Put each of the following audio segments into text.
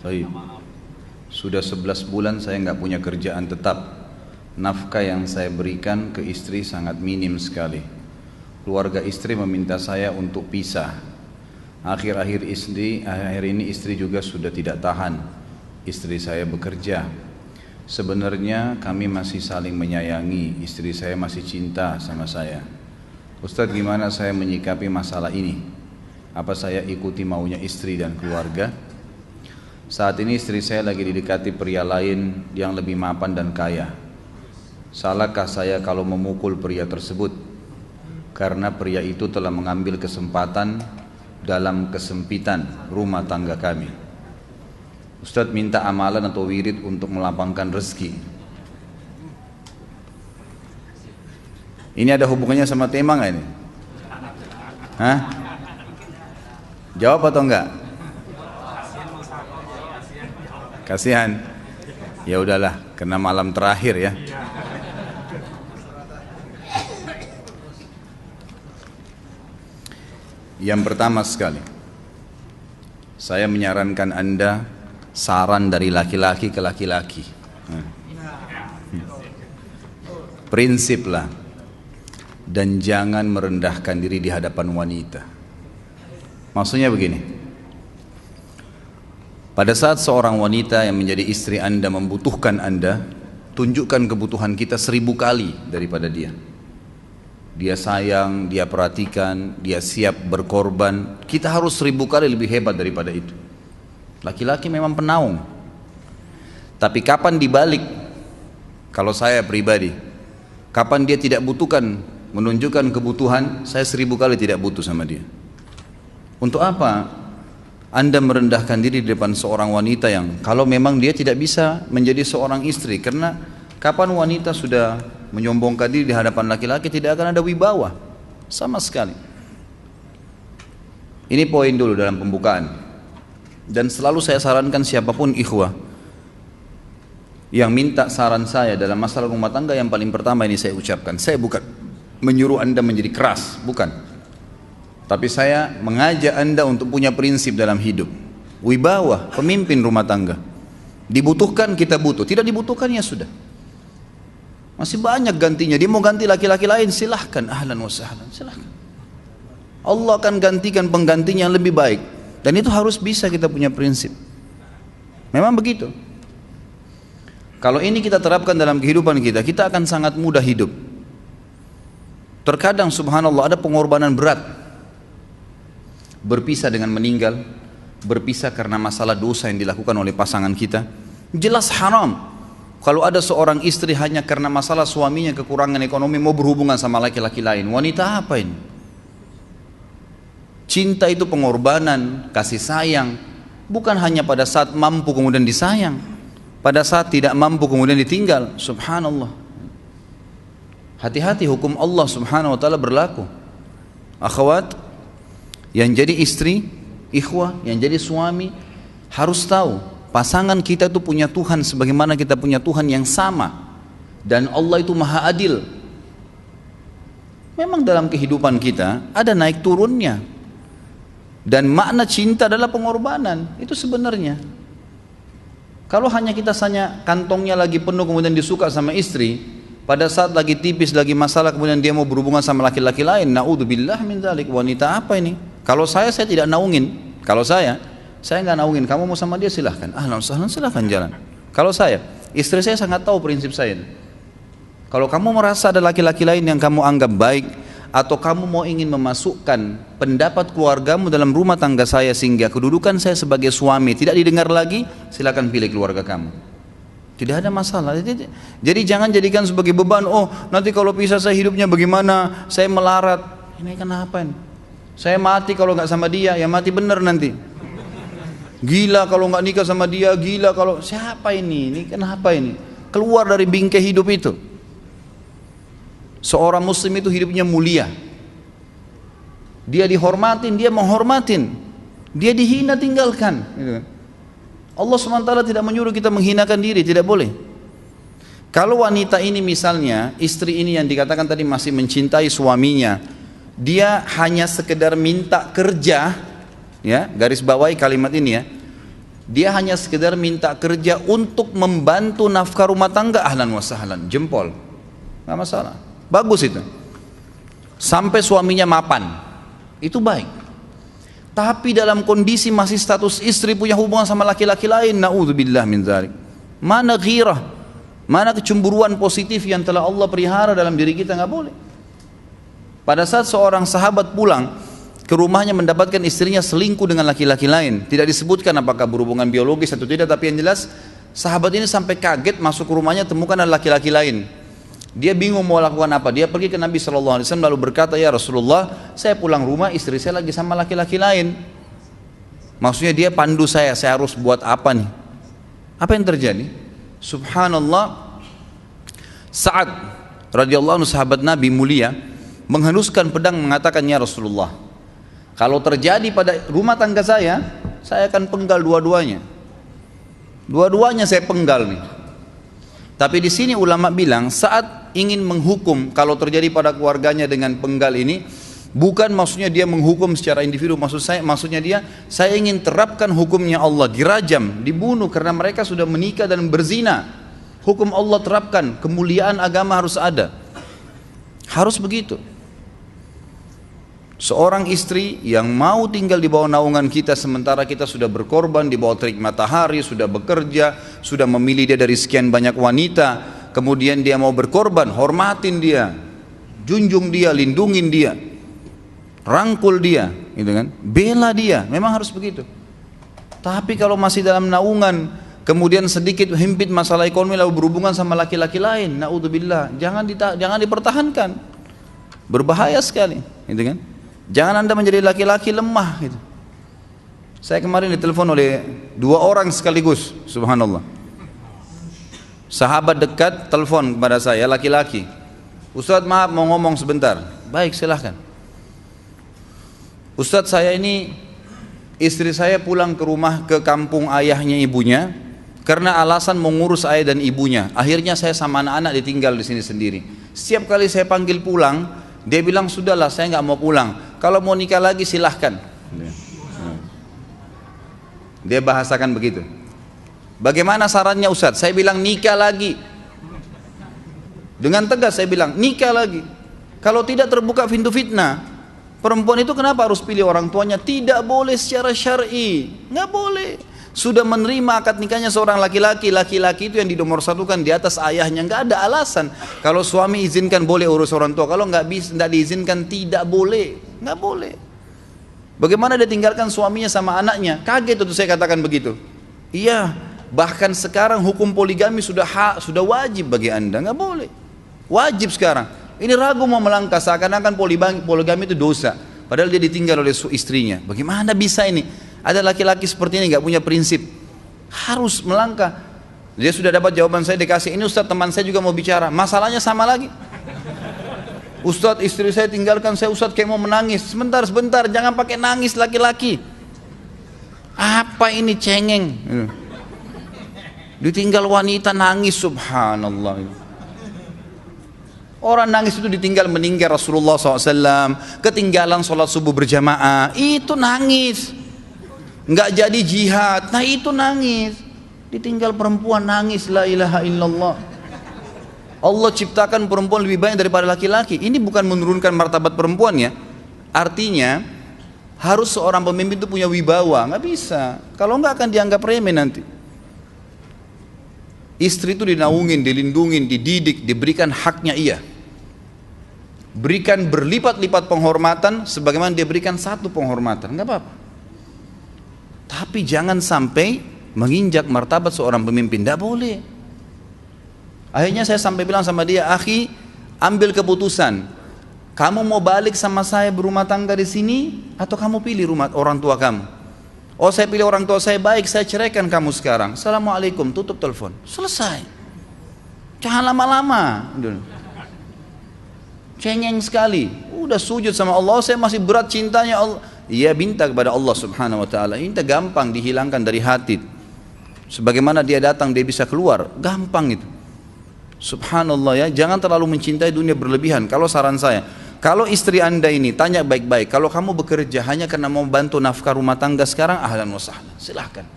Baik. Sudah 11 bulan saya nggak punya kerjaan tetap. Nafkah yang saya berikan ke istri sangat minim sekali. Keluarga istri meminta saya untuk pisah. Akhir-akhir ini istri juga sudah tidak tahan. Istri saya bekerja. Sebenarnya kami masih saling menyayangi. Istri saya masih cinta sama saya. Ustadz, gimana saya menyikapi masalah ini? Apa saya ikuti maunya istri dan keluarga? Saat ini istri saya lagi didekati pria lain yang lebih mapan dan kaya. Salahkah saya kalau memukul pria tersebut? Karena pria itu telah mengambil kesempatan dalam kesempitan rumah tangga kami. Ustadz minta amalan atau wirid untuk melapangkan rezeki. Ini ada hubungannya sama tema nggak ini? Hah? Jawab atau enggak? Kasihan. Ya udahlah, karena malam terakhir ya. Yang pertama sekali, saya menyarankan Anda saran dari laki-laki ke laki-laki. Prinsiplah dan jangan merendahkan diri di hadapan wanita. Maksudnya begini, pada saat seorang wanita yang menjadi istri Anda membutuhkan Anda, tunjukkan kebutuhan kita 1000 kali daripada dia. Dia sayang, dia perhatikan, dia siap berkorban. Kita harus 1000 kali lebih hebat daripada itu. Laki-laki memang penaung. Tapi kapan dibalik? Kalau saya pribadi, kapan dia tidak butuhkan, menunjukkan kebutuhan, saya 1000 kali tidak butuh sama dia. Untuk apa Anda merendahkan diri di depan seorang wanita yang kalau memang dia tidak bisa menjadi seorang istri? Karena kapan wanita sudah menyombongkan diri di hadapan laki-laki, tidak akan ada wibawa sama sekali. Ini poin dulu dalam pembukaan. Dan selalu saya sarankan siapapun ikhwah yang minta saran saya dalam masalah rumah tangga, yang paling pertama ini saya ucapkan, saya bukan menyuruh Anda menjadi keras, bukan. Tapi saya mengajak Anda untuk punya prinsip dalam hidup. Wibawa, pemimpin rumah tangga. Dibutuhkan kita butuh, tidak dibutuhkan ya sudah. Masih banyak gantinya. Dia mau ganti laki-laki lain, silahkan, ahlan wa sahlan, silahkan. Allah akan gantikan penggantinya yang lebih baik. Dan itu harus bisa kita punya prinsip. Memang begitu. Kalau ini kita terapkan dalam kehidupan kita, kita akan sangat mudah hidup. Terkadang subhanallah ada pengorbanan berat. Berpisah dengan meninggal, berpisah karena masalah dosa yang dilakukan oleh pasangan kita, jelas haram. Kalau ada seorang istri hanya karena masalah suaminya kekurangan ekonomi mau berhubungan sama laki-laki lain, wanita apa ini? Cinta itu pengorbanan, kasih sayang, bukan hanya pada saat mampu kemudian disayang, pada saat tidak mampu kemudian ditinggal. Subhanallah. Hati-hati, hukum Allah subhanahu wa ta'ala berlaku. Akhwat yang jadi istri, ikhwah yang jadi suami harus tahu pasangan kita itu punya Tuhan sebagaimana kita punya Tuhan yang sama. Dan Allah itu maha adil. Memang dalam kehidupan kita ada naik turunnya. Dan makna cinta adalah pengorbanan. Itu sebenarnya. Kalau hanya kita kantongnya lagi penuh kemudian disuka sama istri, pada saat lagi tipis, lagi masalah kemudian dia mau berhubungan sama laki-laki lain, na'udzubillah min dzalik. Wanita apa ini? Kalau saya tidak naungin. Kalau saya nggak naungin. Kamu mau sama dia silahkan, ahlan sahlan, silahkan jalan. Kalau saya, istri saya sangat tahu prinsip saya. Kalau kamu merasa ada laki-laki lain yang kamu anggap baik, atau kamu mau ingin memasukkan pendapat keluargamu dalam rumah tangga saya sehingga kedudukan saya sebagai suami tidak didengar lagi, silakan pilih keluarga kamu. Tidak ada masalah. Jadi jangan jadikan sebagai beban. Oh, nanti kalau pisah saya hidupnya bagaimana? Saya melarat. Ini kenapa ini? Saya mati kalau nggak sama dia, ya mati bener nanti. Gila kalau nggak nikah sama dia, gila kalau siapa ini? Ini kenapa ini? Keluar dari bingkai hidup itu. Seorang muslim itu hidupnya mulia. Dia dihormatin, dia menghormatin. Dia dihina, tinggalkan. Allah SWT tidak menyuruh kita menghinakan diri, tidak boleh. Kalau wanita ini misalnya, istri ini yang dikatakan tadi masih mencintai suaminya, dia hanya sekedar minta kerja, ya, garis bawahi kalimat ini ya, Dia hanya sekedar minta kerja untuk membantu nafkah rumah tangga, ahlan wa sahlan, jempol, nggak masalah, bagus itu. Sampai suaminya mapan, itu baik. Tapi dalam kondisi masih status istri punya hubungan sama laki-laki lain, naudzubillah min dzalik. Mana ghirah, mana kecemburuan positif yang telah Allah pelihara dalam diri kita, nggak boleh. Pada saat seorang sahabat pulang ke rumahnya mendapatkan istrinya selingkuh dengan laki-laki lain, tidak disebutkan apakah berhubungan biologis atau tidak, tapi yang jelas sahabat ini sampai kaget masuk ke rumahnya temukan ada laki-laki lain. Dia bingung mau lakukan apa. Dia pergi ke Nabi SAW lalu berkata, ya Rasulullah, saya pulang rumah istri saya lagi sama laki-laki lain. Maksudnya dia pandu saya harus buat apa nih? Apa yang terjadi? Subhanallah, Sa'ad radhiyallahu anhu sahabat Nabi mulia menghenuskan pedang mengatakan, ya Rasulullah, kalau terjadi pada rumah tangga saya akan penggal dua-duanya. Dua-duanya saya penggal nih. Tapi di sini ulama bilang saat ingin menghukum kalau terjadi pada keluarganya dengan penggal ini, bukan maksudnya dia menghukum secara individu, maksudnya saya ingin terapkan hukumnya Allah, dirajam, dibunuh karena mereka sudah menikah dan berzina. Hukum Allah terapkan, kemuliaan agama harus ada. Harus begitu. Seorang istri yang mau tinggal di bawah naungan kita sementara kita sudah berkorban di bawah terik matahari, sudah bekerja, sudah memilih dia dari sekian banyak wanita, kemudian dia mau berkorban, hormatin dia, junjung dia, lindungin dia, rangkul dia, gitu kan? Bela dia, memang harus begitu. Tapi kalau masih dalam naungan, kemudian sedikit himpit masalah ekonomi lalu berhubungan sama laki-laki lain, naudzubillah, jangan dipertahankan, berbahaya sekali, gitu kan? Jangan Anda menjadi laki-laki lemah gitu. Saya kemarin ditelepon oleh dua orang sekaligus, subhanallah. Sahabat dekat telepon kepada saya, laki-laki. Ustadz maaf mau ngomong sebentar. Baik silahkan. Ustadz saya ini, istri saya pulang ke rumah ke kampung ayahnya ibunya karena alasan mengurus ayah dan ibunya. Akhirnya saya sama anak-anak ditinggal di sini sendiri. Setiap kali saya panggil pulang, dia bilang sudahlah saya nggak mau pulang. Kalau mau nikah lagi silahkan. Dia bahasakan begitu. Bagaimana sarannya Ustadz? Saya bilang nikah lagi. Dengan tegas saya bilang nikah lagi. Kalau tidak terbuka pintu fitnah. Perempuan itu kenapa harus pilih orang tuanya? Tidak boleh secara syar'i. Nggak boleh. Sudah menerima akad nikahnya seorang laki-laki, laki-laki itu yang dinomorsatukan di atas ayahnya, nggak ada alasan. Kalau suami izinkan boleh urus orang tua, kalau nggak diizinkan tidak boleh, nggak boleh. Bagaimana dia tinggalkan suaminya sama anaknya? Kaget itu saya katakan begitu. Iya, bahkan sekarang hukum poligami sudah wajib bagi Anda, nggak boleh. Wajib sekarang. Ini ragu mau melangkah seakan-akan poligami itu dosa. Padahal dia ditinggal oleh istrinya. Bagaimana bisa ini? Ada laki-laki seperti ini nggak punya prinsip, harus melangkah. Dia sudah dapat jawaban saya dikasih. Ini Ustadz teman saya juga mau bicara, masalahnya sama lagi. Ustadz istri saya tinggalkan saya, Ustadz kayak mau menangis. Sebentar, jangan pakai nangis laki-laki. Apa ini cengeng? Ditinggal wanita nangis, subhanallah. Orang nangis itu ditinggal meninggal Rasulullah SAW, ketinggalan sholat subuh berjamaah, itu nangis. Nggak jadi jihad, nah itu nangis. Ditinggal perempuan nangis, la ilaha illallah. Allah ciptakan perempuan lebih banyak daripada laki-laki. Ini bukan menurunkan martabat perempuan ya. Artinya harus seorang pemimpin itu punya wibawa. Nggak bisa, kalau nggak akan dianggap remeh nanti. Istri itu dinaungin, dilindungin, dididik, diberikan haknya ia. Berikan berlipat-lipat penghormatan sebagaimana dia berikan satu penghormatan, nggak apa-apa. Tapi jangan sampai menginjak martabat seorang pemimpin, tidak boleh. Akhirnya saya sampai bilang sama dia, akhi, ambil keputusan. Kamu mau balik sama saya berumah tangga di sini, atau kamu pilih rumah orang tua kamu? Oh saya pilih orang tua saya, baik saya ceraikan kamu sekarang. Assalamualaikum, tutup telepon, selesai. Jangan lama-lama. Cengeng sekali, udah sujud sama Allah, saya masih berat cintanya Allah. Ia minta kepada Allah subhanahu wa ta'ala, minta gampang dihilangkan dari hati. Sebagaimana dia datang dia bisa keluar, gampang itu. Subhanallah ya, jangan terlalu mencintai dunia berlebihan. Kalau saran saya, kalau istri Anda ini tanya baik-baik, kalau kamu bekerja hanya karena mau bantu nafkah rumah tangga sekarang, ahlan wa sahlan, silahkan.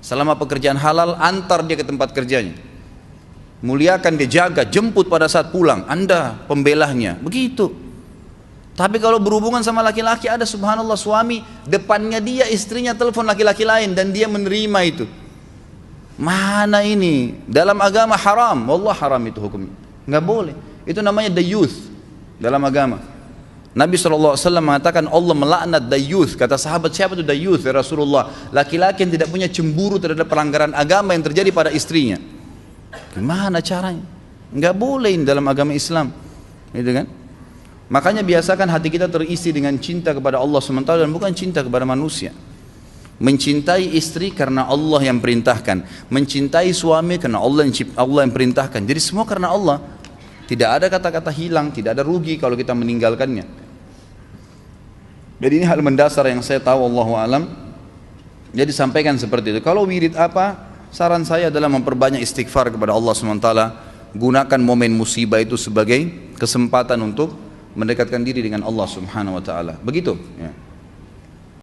Selama pekerjaan halal, antar dia ke tempat kerjanya. Muliakan dia, jaga, jemput pada saat pulang. Anda pembelahnya, begitu. Tapi kalau berhubungan sama laki-laki, ada subhanallah suami depannya dia, istrinya telepon laki-laki lain dan dia menerima itu. Mana ini? Dalam agama haram, wallah haram itu hukumnya. Nggak boleh. Itu namanya dayuth dalam agama. Nabi SAW mengatakan Allah melaknat dayuth. Kata sahabat, siapa itu dayuth ya Rasulullah? Laki-laki yang tidak punya cemburu terhadap pelanggaran agama yang terjadi pada istrinya. Gimana caranya? Nggak boleh ini dalam agama Islam, gitu kan? Makanya biasakan hati kita terisi dengan cinta kepada Allah SWT dan bukan cinta kepada manusia. Mencintai istri karena Allah yang perintahkan, mencintai suami karena Allah yang perintahkan. Jadi semua karena Allah. Tidak ada kata-kata hilang, tidak ada rugi kalau kita meninggalkannya. Jadi ini hal mendasar yang saya tahu, Allahu alam. Jadi sampaikan seperti itu. Kalau wirid apa? Saran saya adalah memperbanyak istighfar kepada Allah SWT. Gunakan momen musibah itu sebagai kesempatan untuk mendekatkan diri dengan Allah Subhanahu wa taala. Begitu ya.